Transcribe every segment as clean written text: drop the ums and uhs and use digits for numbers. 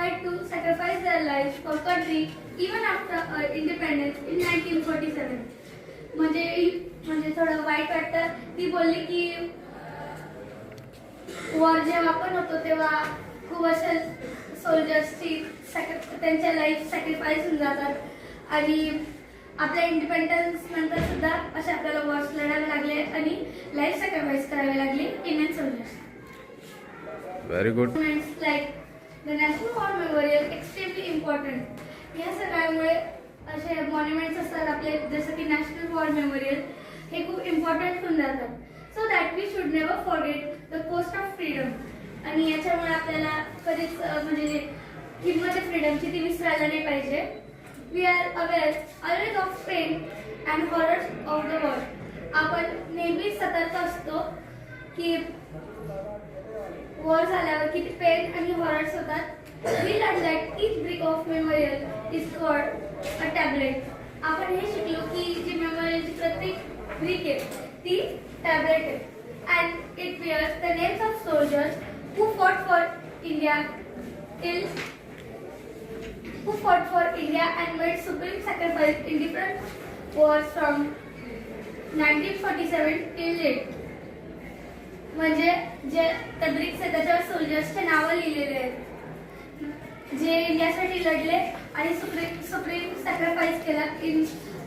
had to sacrifice their lives for country even after independence in 1947. म्हणजे थोडं वाईट वाटतं. ती बोलली की वॉर जेव्हा पण होतो तेव्हा खूप अशा सोल्जर्सची त्यांच्या लाईफ सॅक्रिफाईस होऊन जातात आणि आपल्या इंडिपेंडन्स नंतर सुद्धा असे आपल्याला वॉर्स लढावे लागले आणि लाईफ सॅक्रिफाईस करावे लागले Indian soldiers. Very good. Like the national war memorial extremely important. या सगळ्यामुळे असे मॉन्युमेंट्स असतात आपले जसं की नॅशनल वॉर मेमोरियल हे खूप इम्पॉर्टंट होऊन जातात. So that we should never forget the cost of freedom. आणि याच्यामुळे आपल्याला कधीच म्हणजे किंमत फ्रीडमची ती विसरायला नाही पाहिजे. We are aware always of pain and horrors of the war. आपण नेहमी सतर्क असतो की वॉर झाल्यावर किती पेन आणि हॉरर्स होतात. We learn that each brick of memorial is called a tablet. आपण हे शिकलो की जी मेमोरियलची प्रत्येक ब्रिक आहे ती टॅबलेट आहे. And it bears the names of soldiers who fought for India and made supreme sacrifice in different wars from 1947 till date. म्हणजे जे त्या ब्रिक्स आहेत त्याच्यावर सोल्जर्सचे नावं लिहिलेले आहेत जे इंडियासाठी लढले आणि सुप्रीम सॅक्रिफाईस केला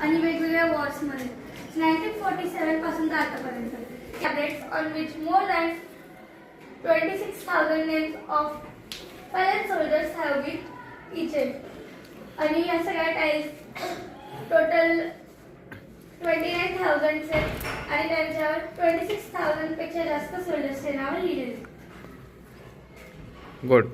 आणि वेगवेगळ्या वॉर्समध्ये 1947 पासून तर आतापर्यंत. Tablets on which more than 26,000 names of fallen soldiers have been etched. आणि या सगळ्या टाईल्स टोटल 29,000 आहेत आणि त्यांच्यावर 26,000 पेक्षा जास्त सोल्जर्सचे नाव लिहिलेले. गुड.